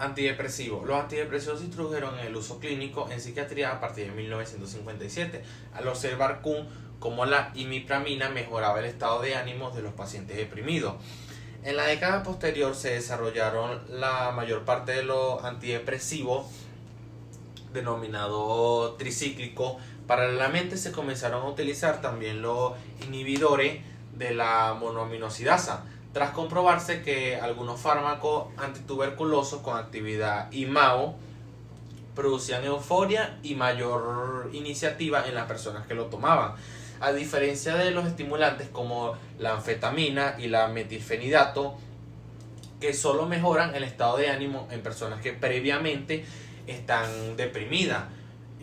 Antidepresivos. Los antidepresivos se introdujeron en el uso clínico en psiquiatría a partir de 1957, al observar Kuhn cómo la imipramina mejoraba el estado de ánimo de los pacientes deprimidos. En la década posterior se desarrollaron la mayor parte de los antidepresivos denominados tricíclicos. Paralelamente se comenzaron a utilizar también los inhibidores de la monoaminosidasa, tras comprobarse que algunos fármacos antituberculosos con actividad IMAO producían euforia y mayor iniciativa en las personas que lo tomaban. A diferencia de los estimulantes como la anfetamina y la metilfenidato, que solo mejoran el estado de ánimo en personas que previamente están deprimidas,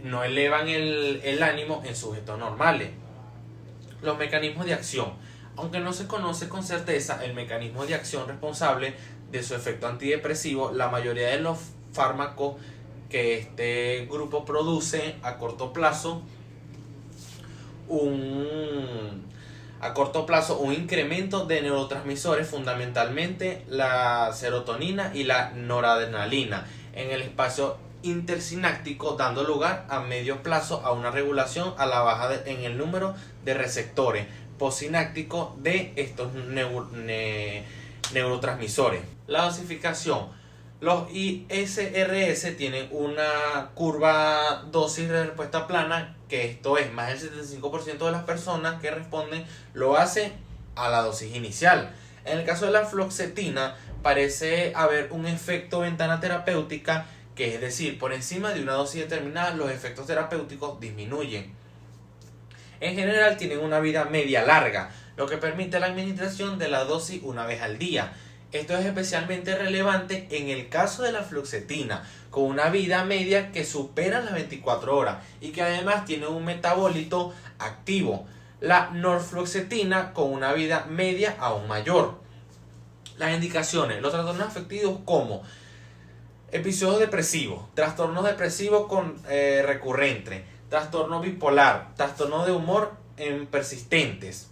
no elevan el ánimo en sujetos normales. Los mecanismos de acción. Aunque no se conoce con certeza el mecanismo de acción responsable de su efecto antidepresivo, la mayoría de los fármacos que este grupo produce a corto plazo un incremento de neurotransmisores, fundamentalmente la serotonina y la noradrenalina, en el espacio intersináptico, dando lugar a medio plazo a una regulación a la baja en el número de receptores postsinápticos de estos neurotransmisores. La dosificación. Los ISRS tienen una curva dosis de respuesta plana, que esto es, más del 75% de las personas que responden lo hace a la dosis inicial. En el caso de la fluoxetina parece haber un efecto ventana terapéutica, que es decir, por encima de una dosis determinada los efectos terapéuticos disminuyen. En general tienen una vida media larga, lo que permite la administración de la dosis una vez al día. Esto es especialmente relevante en el caso de la fluoxetina, con una vida media que supera las 24 horas y que además tiene un metabólito activo. La norfluoxetina con una vida media aún mayor. Las indicaciones. Los trastornos afectivos como episodios depresivos, trastornos depresivos recurrentes, trastorno bipolar, trastorno de humor persistentes.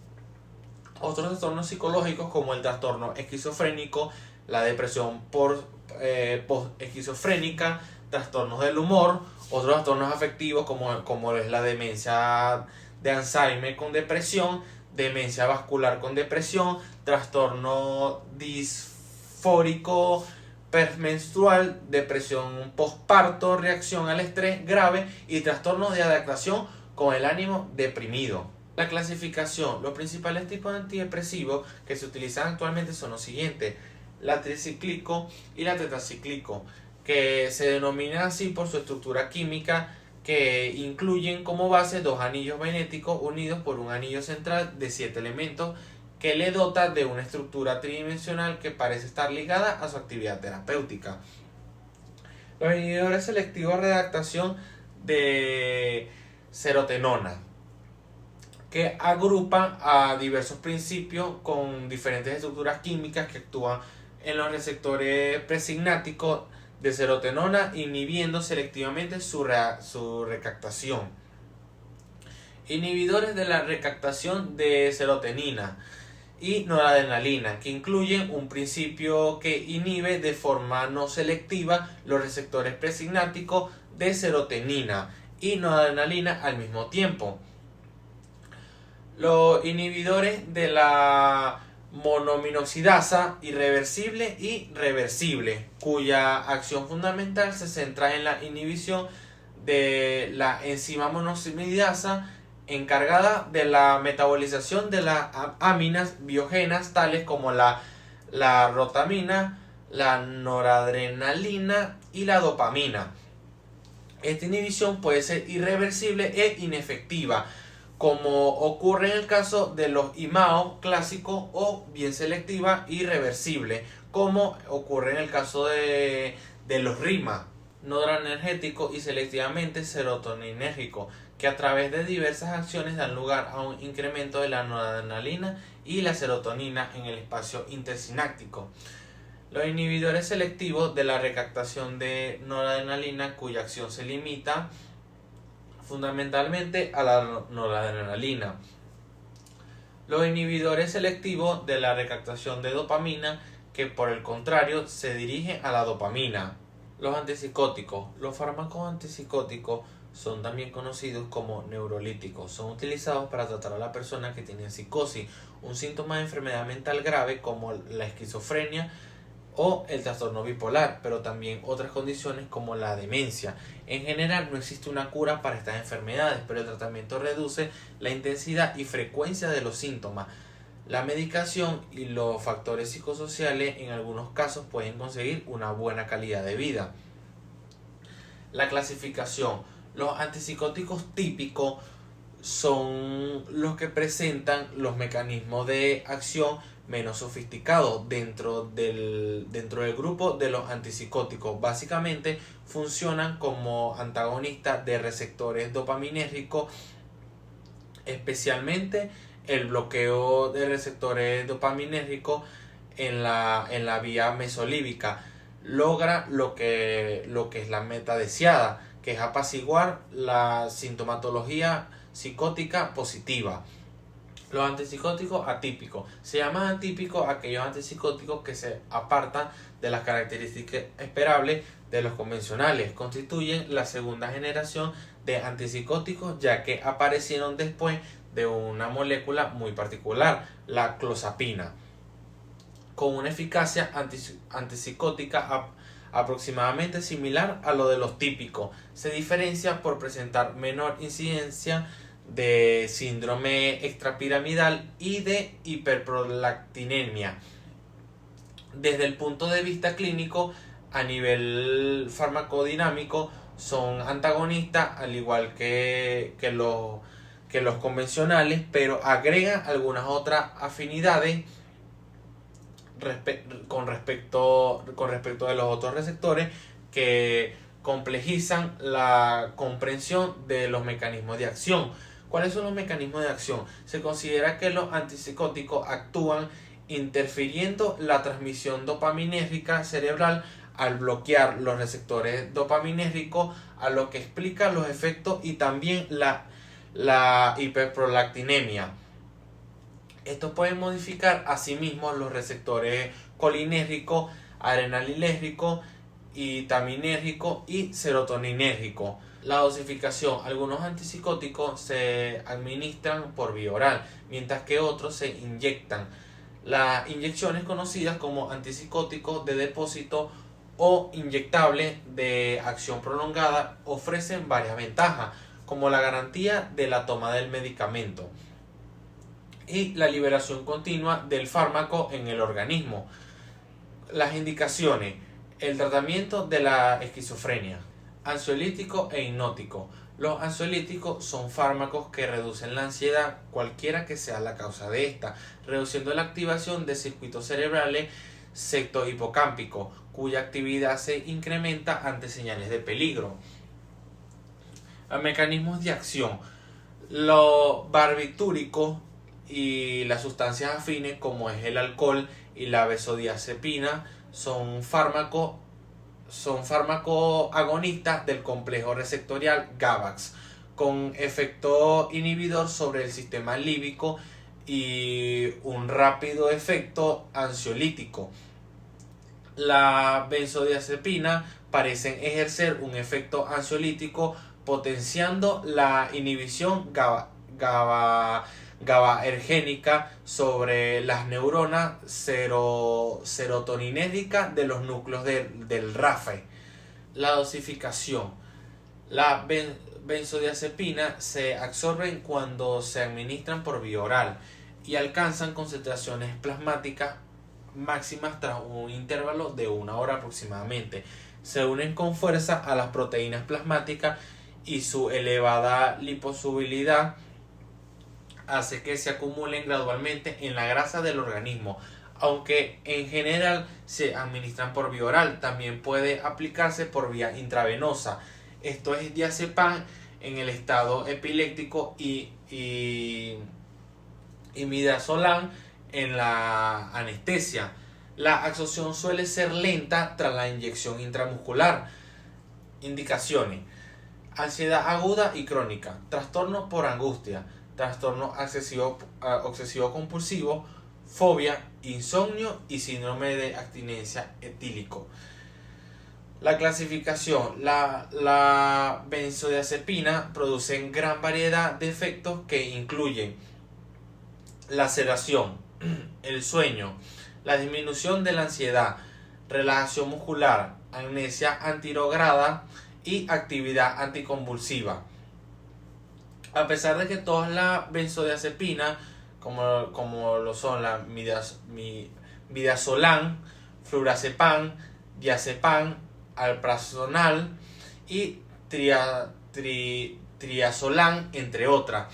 Otros trastornos psicológicos como el trastorno esquizofrénico, la depresión post-esquizofrénica, trastornos del humor, otros trastornos afectivos como es la demencia de Alzheimer con depresión, demencia vascular con depresión, trastorno disfórico permenstrual, depresión postparto, reacción al estrés grave y trastornos de adaptación con el ánimo deprimido. La clasificación. Los principales tipos de antidepresivos que se utilizan actualmente son los siguientes: la tricíclico y la tetracíclico, que se denominan así por su estructura química, que incluyen como base dos anillos magnéticos unidos por un anillo central de 7 elementos, que le dota de una estructura tridimensional que parece estar ligada a su actividad terapéutica. Los inhibidores selectivos de adaptación de serotonina, que agrupan a diversos principios con diferentes estructuras químicas que actúan en los receptores presignáticos de serotonina, inhibiendo selectivamente su recaptación. Inhibidores de la recaptación de serotonina y noradrenalina, que incluyen un principio que inhibe de forma no selectiva los receptores presignáticos de serotonina y noradrenalina al mismo tiempo. Los inhibidores de la monoaminosidasa irreversible y reversible, cuya acción fundamental se centra en la inhibición de la enzima monoaminosidasa encargada de la metabolización de las aminas biogenas tales como la rotamina, la noradrenalina y la dopamina. Esta inhibición puede ser irreversible e inefectiva, como ocurre en el caso de los IMAO clásicos, o bien selectiva y reversible, como ocurre en el caso de los RIMA, noradrenérgico y selectivamente serotoninérgico, que a través de diversas acciones dan lugar a un incremento de la noradrenalina y la serotonina en el espacio intersináptico. Los inhibidores selectivos de la recaptación de noradrenalina, cuya acción se limita fundamentalmente a la noradrenalina. Los inhibidores selectivos de la recaptación de dopamina, que por el contrario se dirige a la dopamina. Los antipsicóticos. Los fármacos antipsicóticos son también conocidos como neurolíticos. Son utilizados para tratar a la persona que tiene psicosis, un síntoma de enfermedad mental grave como la esquizofrenia o el trastorno bipolar, pero también otras condiciones como la demencia. En general no existe una cura para estas enfermedades, pero el tratamiento reduce la intensidad y frecuencia de los síntomas. La medicación y los factores psicosociales en algunos casos pueden conseguir una buena calidad de vida. La clasificación. Los antipsicóticos típicos son los que presentan los mecanismos de acción menos sofisticados dentro del grupo de los antipsicóticos. Básicamente funcionan como antagonistas de receptores dopaminérgicos, especialmente el bloqueo de receptores dopaminérgicos en la vía mesolíbica. Logra lo que es la meta deseada, que es apaciguar la sintomatología psicótica positiva. Los antipsicóticos atípicos. Se llaman atípicos aquellos antipsicóticos que se apartan de las características esperables de los convencionales. Constituyen la segunda generación de antipsicóticos, ya que aparecieron después de una molécula muy particular, la clozapina, con una eficacia antipsicótica aproximadamente similar a lo de los típicos. Se diferencia por presentar menor incidencia de síndrome extrapiramidal y de hiperprolactinemia. Desde el punto de vista clínico, a nivel farmacodinámico, son antagonistas al igual que los convencionales, pero agregan algunas otras afinidades con respecto de los otros receptores que complejizan la comprensión de los mecanismos de acción. ¿Cuáles son los mecanismos de acción? Se considera que los antipsicóticos actúan interfiriendo la transmisión dopaminérgica cerebral al bloquear los receptores dopaminérgicos, a lo que explica los efectos y también la hiperprolactinemia. Estos pueden modificar asimismo los receptores colinérgicos, adrenalinérgicos, y taminérgico y serotoninérgico. La dosificación. Algunos antipsicóticos se administran por vía oral, mientras que otros se inyectan. Las inyecciones conocidas como antipsicóticos de depósito o inyectables de acción prolongada ofrecen varias ventajas, como la garantía de la toma del medicamento y la liberación continua del fármaco en el organismo. Las indicaciones. El tratamiento de la esquizofrenia. Ansiolítico e hipnótico. Los ansiolíticos son fármacos que reducen la ansiedad, cualquiera que sea la causa de esta, reduciendo la activación de circuitos cerebrales septo-hipocámpicos, cuya actividad se incrementa ante señales de peligro. Mecanismos de acción. Los barbitúricos y las sustancias afines, como es el alcohol y la benzodiazepina, son fármacos agonistas del complejo receptorial GABAX, con efecto inhibidor sobre el sistema límbico y un rápido efecto ansiolítico. La benzodiazepina parecen ejercer un efecto ansiolítico, potenciando la inhibición GABAergénica sobre las neuronas serotoninérgicas de los núcleos del RAFE. La dosificación. La benzodiazepina se absorben cuando se administran por vía oral y alcanzan concentraciones plasmáticas máximas tras un intervalo de 1 hora aproximadamente. Se unen con fuerza a las proteínas plasmáticas y su elevada liposolubilidad hace que se acumulen gradualmente en la grasa del organismo. Aunque en general se administran por vía oral, también puede aplicarse por vía intravenosa. Esto es diazepam en el estado epiléptico y midazolam en la anestesia. La absorción suele ser lenta tras la inyección intramuscular. Indicaciones: ansiedad aguda y crónica, trastorno por angustia, trastorno obsesivo compulsivo, fobia, insomnio y síndrome de abstinencia etílico. La clasificación. La benzodiazepina producen gran variedad de efectos que incluyen la sedación, el sueño, la disminución de la ansiedad, relajación muscular, amnesia antirograda y actividad anticonvulsiva. A pesar de que todas las benzodiazepinas, como lo son la midazolam, flurazepam, diazepam, alprazolam y triazolam, entre otras,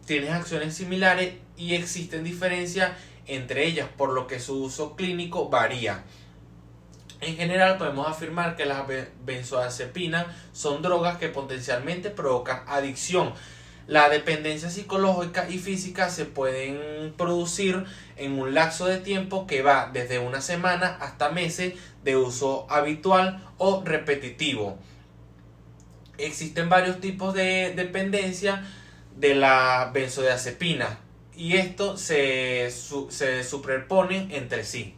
tienen acciones similares y existen diferencias entre ellas, por lo que su uso clínico varía. En general podemos afirmar que las benzodiazepinas son drogas que potencialmente provocan adicción. La dependencia psicológica y física se pueden producir en un lapso de tiempo que va desde una semana hasta meses de uso habitual o repetitivo. Existen varios tipos de dependencia de la benzodiazepina y esto se superponen entre sí.